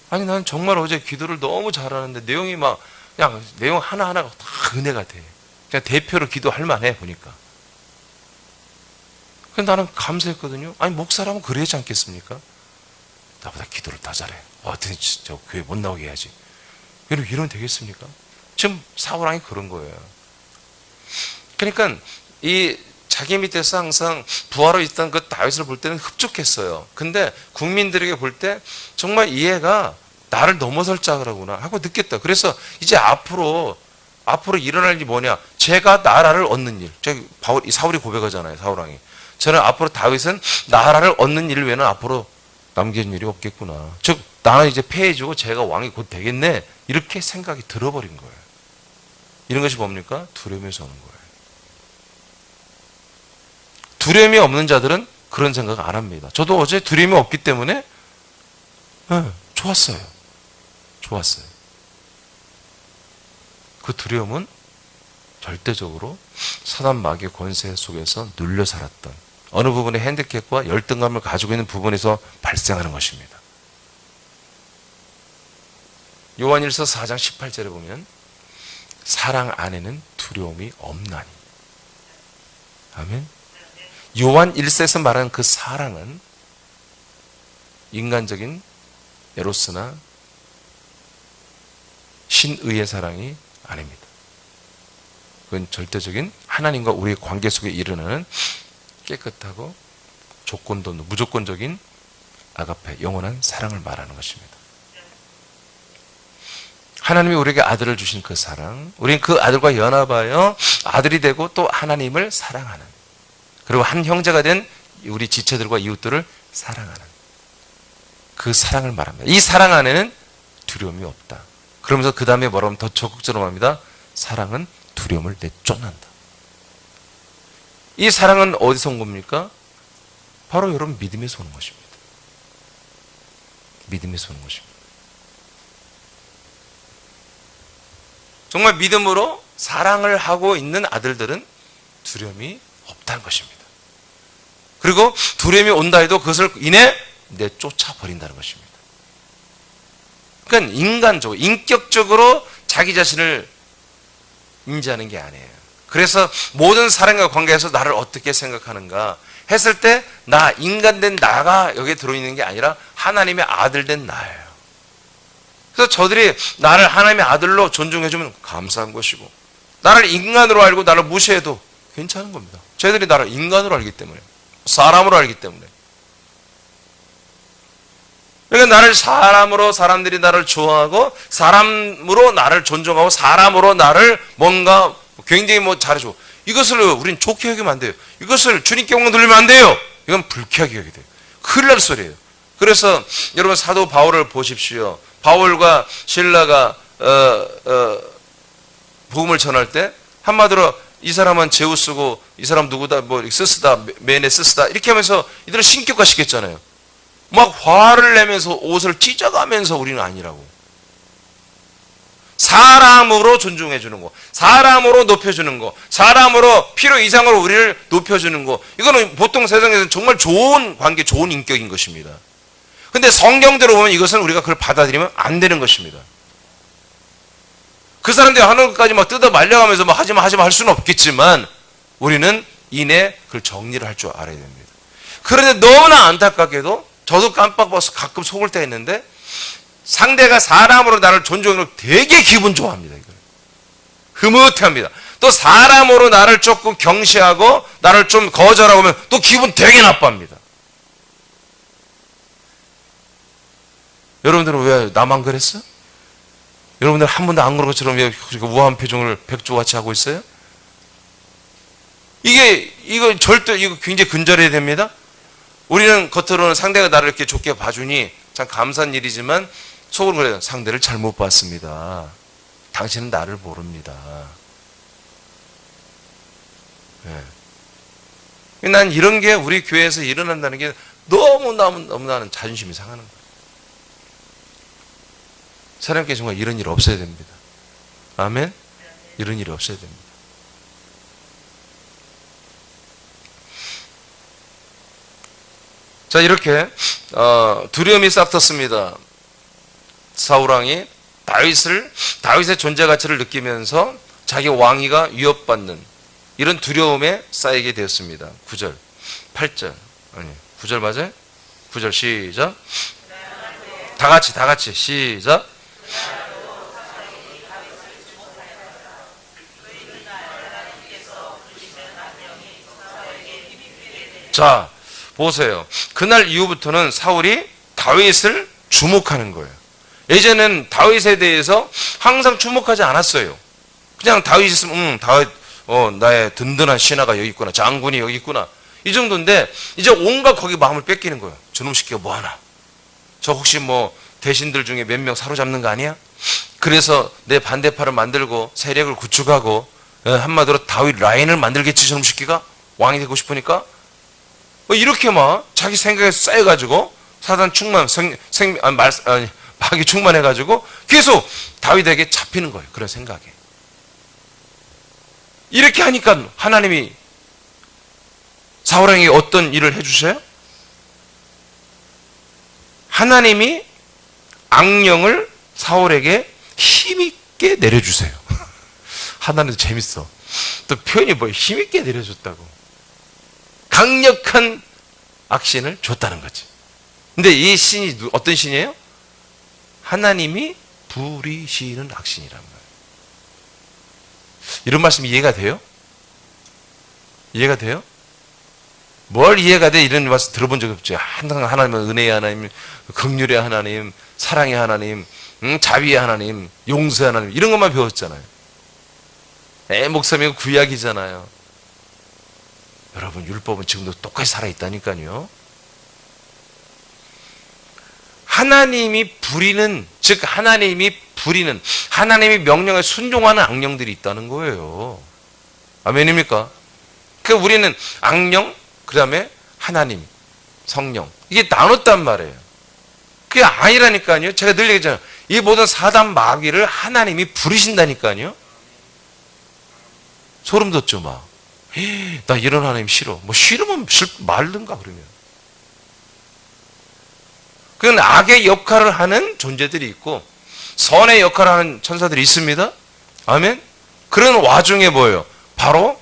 아니, 나는 정말 어제 기도를 너무 잘하는데 내용이 막, 그냥 내용 하나하나가 다 은혜 같아. 그냥 대표로 기도할 만해, 보니까. 그래서 나는 감사했거든요. 아니, 목사라면 그러지 않겠습니까? 나보다 기도를 더 잘해. 어떻게 저 교회 못 나오게 해야지. 여러분, 이러면 되겠습니까? 지금 사울 왕이 그런 거예요. 그러니까 이 자기 밑에서 항상 부하로 있던 그 다윗을 볼 때는 흡족했어요. 근데 국민들에게 볼 때 정말 이해가 나를 넘어설 자라구나 하고 느꼈다. 그래서 이제 앞으로 일어날 일이 뭐냐? 제가 나라를 얻는 일. 사울이 고백하잖아요. 사울 왕이. 저는 앞으로 다윗은 나라를 얻는 일 외에는 앞으로 남겨진 일이 없겠구나. 즉 나는 이제 패해지고 제가 왕이 곧 되겠네. 이렇게 생각이 들어버린 거예요. 이런 것이 뭡니까? 두려움에서 오는 거예요. 두려움이 없는 자들은 그런 생각 안 합니다. 저도 어제 두려움이 없기 때문에 좋았어요. 좋았어요. 그 두려움은 절대적으로 사단 마귀의 권세 속에서 눌려 살았던 어느 부분의 핸디캡과 열등감을 가지고 있는 부분에서 발생하는 것입니다. 요한일서 4장 18절에 보면 사랑 안에는 두려움이 없나니. 아멘. 요한 1서에서 말하는 그 사랑은 인간적인 에로스나 신의의 사랑이 아닙니다. 그건 절대적인 하나님과 우리의 관계 속에 일어나는 깨끗하고 조건도 없는 무조건적인 아가페, 영원한 사랑을 말하는 것입니다. 하나님이 우리에게 아들을 주신 그 사랑, 우리는 그 아들과 연합하여 아들이 되고 또 하나님을 사랑하는, 그리고 한 형제가 된 우리 지체들과 이웃들을 사랑하는 그 사랑을 말합니다. 이 사랑 안에는 두려움이 없다. 그러면서 그 다음에 뭐라고 하면 더 적극적으로 합니다. 사랑은 두려움을 내쫓는다. 이 사랑은 어디서 온 겁니까? 바로 여러분 믿음에서 오는 것입니다. 믿음에서 오는 것입니다. 정말 믿음으로 사랑을 하고 있는 아들들은 두려움이 없다는 것입니다. 그리고 두려움이 온다 해도 그것을 인해 내쫓아 버린다는 것입니다. 그러니까 인간적으로, 인격적으로 자기 자신을 인지하는 게 아니에요. 그래서 모든 사람과 관계에서 나를 어떻게 생각하는가 했을 때 나, 인간된 나가 여기에 들어있는 게 아니라 하나님의 아들 된 나예요. 그래서 저들이 나를 하나님의 아들로 존중해주면 감사한 것이고, 나를 인간으로 알고 나를 무시해도 괜찮은 겁니다. 쟤들이 나를 인간으로 알기 때문에, 사람으로 알기 때문에. 그러니까 나를 사람으로, 사람들이 나를 좋아하고 사람으로 나를 존중하고 사람으로 나를 뭔가 굉장히 잘해줘. 이것을 우린 좋게 여기면 안 돼요. 이것을 주님께 엉망 돌리면 안 돼요. 이건 불쾌하게 여기게 돼요. 큰일 날 소리예요. 그래서 여러분 사도 바울을 보십시오. 바울과 신라가 복음을 전할 때 한마디로 이 사람은 제우스고 이 사람 누구다, 스스다, 메네 스스다 이렇게 하면서 이들을 신격화시켰잖아요. 막 화를 내면서 옷을 찢어가면서 우리는 아니라고. 사람으로 존중해 주는 거, 사람으로 높여주는 거, 사람으로 필요 이상으로 우리를 높여주는 거, 이거는 보통 세상에서는 정말 좋은 관계, 좋은 인격인 것입니다. 근데 성경대로 보면 이것은 우리가 그걸 받아들이면 안 되는 것입니다. 그 사람들이 하는 것까지 막 뜯어 말려가면서 막 하지마 할 수는 없겠지만 우리는 이내 그걸 정리를 할 줄 알아야 됩니다. 그런데 너무나 안타깝게도 저도 깜빡 봐서 가끔 속을 때가 있는데 상대가 사람으로 나를 존중하는 걸 되게 기분 좋아합니다. 이걸. 흐뭇해합니다. 또 사람으로 나를 조금 경시하고 나를 좀 거절하고 하면 또 기분 되게 나빠합니다. 여러분들은 왜 나만 그랬어? 여러분들 한 번도 안 그런 것처럼 왜 우아한 표정을 백조같이 하고 있어요? 이거 절대 이거 굉장히 근절해야 됩니다. 우리는 겉으로는 상대가 나를 이렇게 좋게 봐주니 참 감사한 일이지만 속으로 그래요. 상대를 잘못 봤습니다. 당신은 나를 모릅니다. 네. 난 이런 게 우리 교회에서 일어난다는 게 너무나는 자존심이 상하는 거예요. 사람께 정말 이런 일 없어야 됩니다. 아멘? 이런 일이 없어야 됩니다. 자, 이렇게 두려움이 싹 텄습니다. 사울왕이 다윗의 존재 가치를 느끼면서 자기 왕위가 위협받는 이런 두려움에 쌓이게 되었습니다. 9절, 8절, 아니 9절 맞아요? 9절 시작. 다 같이 시작. 자, 보세요. 그날 이후부터는 사울이 다윗을 주목하는 거예요. 예전에는 다윗에 대해서 항상 주목하지 않았어요. 그냥 다윗 있으면 다윗 나의 든든한 신하가 여기 있구나, 장군이 여기 있구나, 이 정도인데 이제 온갖 거기 마음을 뺏기는 거예요. 저놈 새끼가 뭐하나, 저 혹시 대신들 중에 몇 명 사로잡는 거 아니야? 그래서 내 반대파를 만들고 세력을 구축하고 한마디로 다윗 라인을 만들겠지, 저놈 새끼가 왕이 되고 싶으니까. 이렇게 막 자기 생각에 쌓여가지고 사단 충만, 마귀 충만해가지고 계속 다윗에게 잡히는 거예요. 그런 생각에. 이렇게 하니까 하나님이 사울왕에게 어떤 일을 해주세요? 하나님이 악령을 사울에게 힘있게 내려주세요. 하나님도 재밌어. 또 표현이 뭐예요? 힘있게 내려줬다고. 강력한 악신을 줬다는 거지. 근데 이 신이 어떤 신이에요? 하나님이 부리시는 악신이란 말이에요. 이런 말씀 이해가 돼요? 이해가 돼요? 뭘 이해가 돼? 이런 말씀 들어본 적이 없죠. 항상 하나님은 은혜의 하나님, 긍휼의 하나님, 사랑의 하나님, 자비의 하나님, 용서의 하나님, 이런 것만 배웠잖아요. 목사님은 구약이잖아요. 여러분, 율법은 지금도 똑같이 살아있다니까요. 하나님이 부리는, 즉 하나님이 부리는, 하나님이 명령에 순종하는 악령들이 있다는 거예요. 아멘입니까? 그러니까 우리는 악령, 그 다음에 하나님, 성령, 이게 나눴단 말이에요. 그게 아니라니까요. 제가 늘 얘기하잖아요. 이 모든 사단 마귀를 하나님이 부리신다니까요. 소름 돋죠, 막. 나 이런 하나님 싫어. 뭐 싫으면 말든가 그러면. 그건 악의 역할을 하는 존재들이 있고 선의 역할을 하는 천사들이 있습니다. 아멘. 그런 와중에 뭐예요? 바로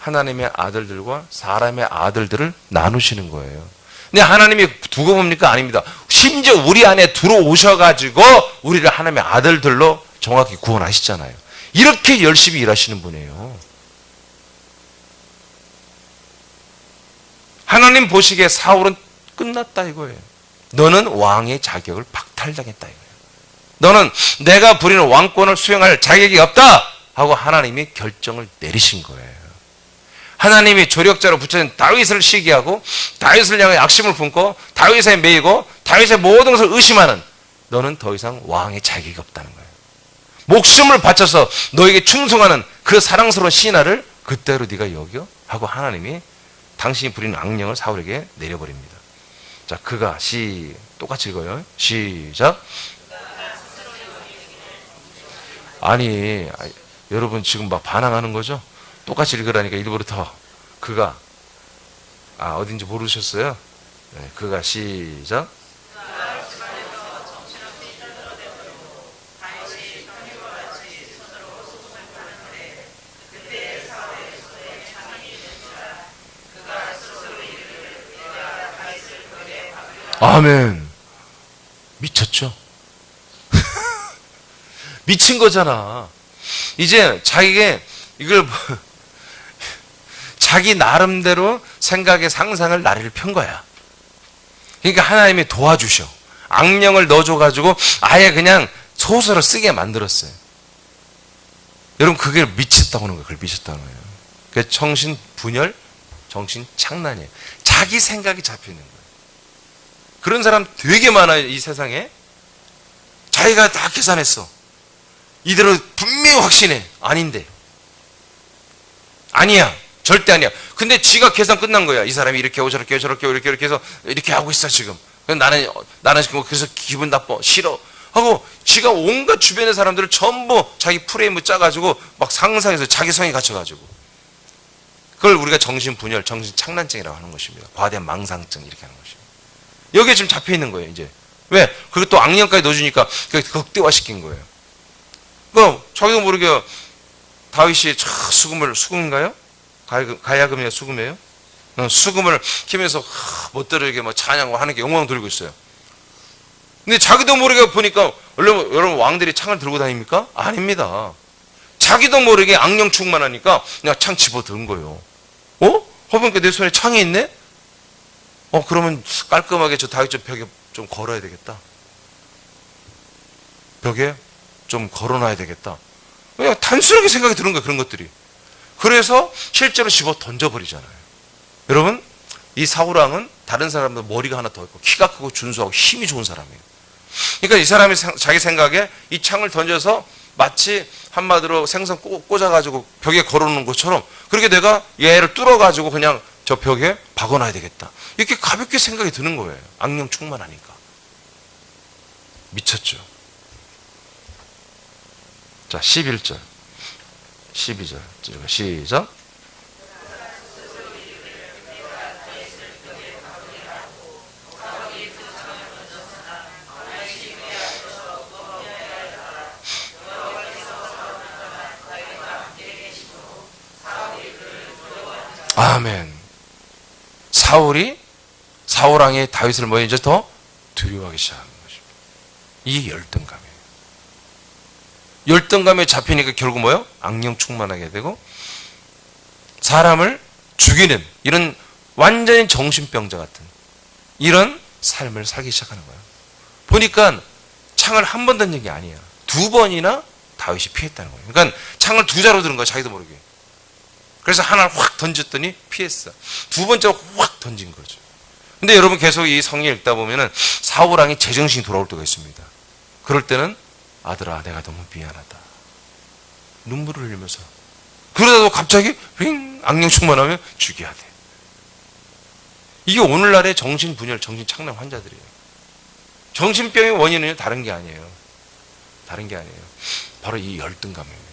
하나님의 아들들과 사람의 아들들을 나누시는 거예요. 근데 하나님이 두고 봅니까? 아닙니다. 심지어 우리 안에 들어오셔가지고 우리를 하나님의 아들들로 정확히 구원하시잖아요. 이렇게 열심히 일하시는 분이에요. 하나님 보시기에 사울은 끝났다 이거예요. 너는 왕의 자격을 박탈당했다 이거예요. 너는 내가 부리는 왕권을 수행할 자격이 없다 하고 하나님이 결정을 내리신 거예요. 하나님이 조력자로 붙여진 다윗을 시기하고 다윗을 향해 악심을 품고 다윗에 매이고 다윗의 모든 것을 의심하는 너는 더 이상 왕의 자격이 없다는 거예요. 목숨을 바쳐서 너에게 충성하는 그 사랑스러운 신하를 그때로 네가 여겨 하고 하나님이 당신이 부리는 악령을 사울에게 내려버립니다. 자, 그가 똑같이 읽어요. 시작. 아니, 여러분 지금 막 반항하는 거죠? 똑같이 읽으라니까 일부러 더. 그가 어딘지 모르셨어요? 네, 그가 시작. 아멘. 미쳤죠? 미친 거잖아. 이제 자기가 이걸 자기 나름대로 생각의 상상을 나를 편 거야. 그러니까 하나님이 도와주셔. 악령을 넣어줘가지고 아예 그냥 소설을 쓰게 만들었어요. 여러분 그게 미쳤다고 하는 거예요. 그걸 미쳤다는 거예요. 그게 정신 분열, 정신 착란이에요. 자기 생각이 잡히는 거예요. 그런 사람 되게 많아요. 이 세상에. 자기가 다 계산했어. 이대로 분명히 확신해. 아닌데. 아니야. 절대 아니야. 근데 지가 계산 끝난 거야. 이 사람이 이렇게 하고 저렇게 이렇게 해서 이렇게 하고 있어 지금. 나는 그래서 기분 나빠. 싫어. 하고 지가 온갖 주변의 사람들을 전부 자기 프레임을 짜가지고 막 상상해서 자기 성에 갇혀가지고. 그걸 우리가 정신분열, 정신착란증이라고 하는 것입니다. 과대한 망상증 이렇게 하는 것입니다. 여기에 지금 잡혀 있는 거예요. 이제. 왜? 그리고 또 악령까지 넣어주니까 극대화시킨 거예요. 그럼 자기도 모르게 다윗이 수금인가요? 가야금이야 수금이에요? 수금을 키면서 멋대로 막 찬양을 하는 게 영광 돌리고 있어요. 근데 자기도 모르게 보니까 여러분 왕들이 창을 들고 다닙니까? 아닙니다. 자기도 모르게 악령 충만하니까 그냥 창 집어든 거예요. 보니까 내 손에 창이 있네? 그러면 깔끔하게 저 다윗 좀 벽에 좀 걸어야 되겠다. 벽에 좀 걸어놔야 되겠다. 그냥 단순하게 생각이 드는 거예요. 그런 것들이. 그래서 실제로 집어 던져버리잖아요. 여러분 이 사울왕은 다른 사람보다 머리가 하나 더 있고 키가 크고 준수하고 힘이 좋은 사람이에요. 그러니까 이 사람이 자기 생각에 이 창을 던져서 마치 한마디로 생선 꽂아가지고 벽에 걸어놓는 것처럼 그렇게 내가 얘를 뚫어가지고 그냥 저 벽에 박아놔야 되겠다. 이렇게 가볍게 생각이 드는 거예요. 악령 충만하니까. 미쳤죠. 자, 11절, 12절 시작. 아멘. 사울 왕이 다윗을 뭐 이제 더 두려워하기 시작하는 것입니다. 이게 열등감이에요. 열등감에 잡히니까 결국 뭐요? 악령 충만하게 되고 사람을 죽이는 이런 완전히 정신병자 같은 이런 삶을 살기 시작하는 거예요. 보니까 창을 한 번 던진 게 아니에요. 2번이나 다윗이 피했다는 거예요. 그러니까 창을 2자로 들은 거야, 자기도 모르게. 그래서 하나를 확 던졌더니 피했어. 2번째로 확 던진 거죠. 근데 여러분 계속 이 성경 읽다 보면은 사울 왕이 제정신이 돌아올 때가 있습니다. 그럴 때는 아들아, 내가 너무 미안하다. 눈물을 흘리면서. 그러다도 갑자기 윙 악령 충만하면 죽여야 돼. 이게 오늘날의 정신분열, 정신착란 환자들이에요. 정신병의 원인은 다른 게 아니에요. 다른 게 아니에요. 바로 이 열등감입니다.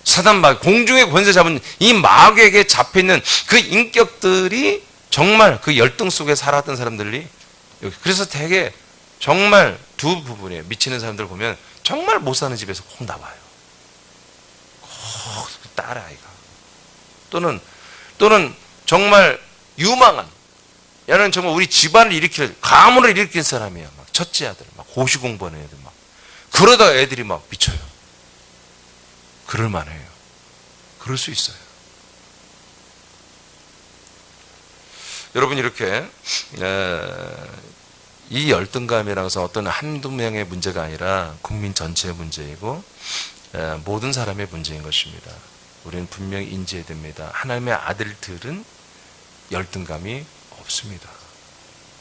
사단 마귀, 공중의 권세 잡은 이 마귀에게 잡혀있는 그 인격들이 정말 그 열등 속에 살았던 사람들이 여기. 그래서 되게 정말 두 부분에 미치는 사람들 보면 정말 못 사는 집에서 꼭 나와요. 꼭 딸아이가. 또는 정말 유망한, 얘는 정말 우리 집안을 일으킬, 가문을 일으킨 사람이야. 막 첫째 아들, 막 고시 공부하는 애들 막. 그러다가 애들이 막 미쳐요. 그럴 만해요. 그럴 수 있어요. 여러분 이렇게 이 열등감이라는 것은 어떤 한두 명의 문제가 아니라 국민 전체의 문제이고 모든 사람의 문제인 것입니다. 우리는 분명히 인지해야 됩니다. 하나님의 아들들은 열등감이 없습니다.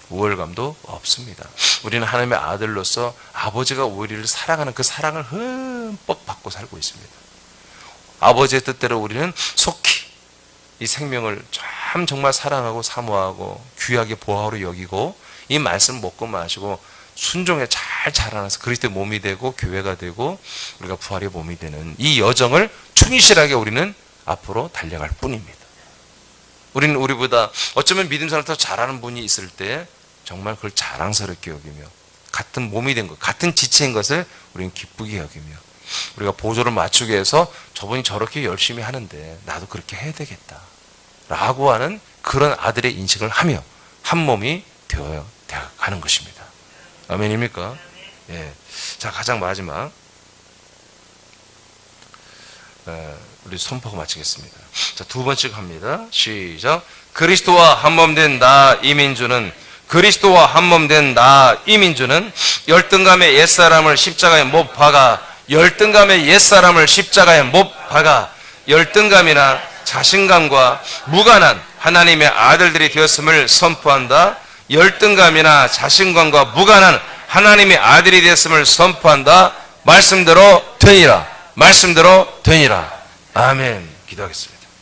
우월감도 없습니다. 우리는 하나님의 아들로서 아버지가 우리를 사랑하는 그 사랑을 흠뻑 받고 살고 있습니다. 아버지의 뜻대로 우리는 속히 이 생명을 참 정말 사랑하고 사모하고 귀하게 보호하러 여기고 이 말씀 먹고 마시고 순종에 잘 자라나서 그리스도의 몸이 되고 교회가 되고 우리가 부활의 몸이 되는 이 여정을 충실하게 우리는 앞으로 달려갈 뿐입니다. 우리는 우리보다 어쩌면 믿음 생활을 더 잘하는 분이 있을 때 정말 그걸 자랑스럽게 여기며 같은 몸이 된 것, 같은 지체인 것을 우리는 기쁘게 여기며 우리가 보조를 맞추기 위해서 저분이 저렇게 열심히 하는데 나도 그렇게 해야 되겠다 라고 하는 그런 아들의 인식을 하며 한 몸이 되어 가는 것입니다. 아멘입니까? 예. 자, 가장 마지막 우리 선포하고 마치겠습니다. 자, 2번씩 합니다. 시작. 그리스도와 한몸된 나 이민주는 그리스도와 한몸된 나 이민주는 열등감의 옛사람을 십자가에 못 박아 열등감의 옛사람을 십자가에 못 박아 열등감이나 자신감과 무관한 하나님의 아들들이 되었음을 선포한다. 열등감이나 자신감과 무관한 하나님의 아들이 되었음을 선포한다. 말씀대로 되니라. 말씀대로 되니라. 아멘. 기도하겠습니다.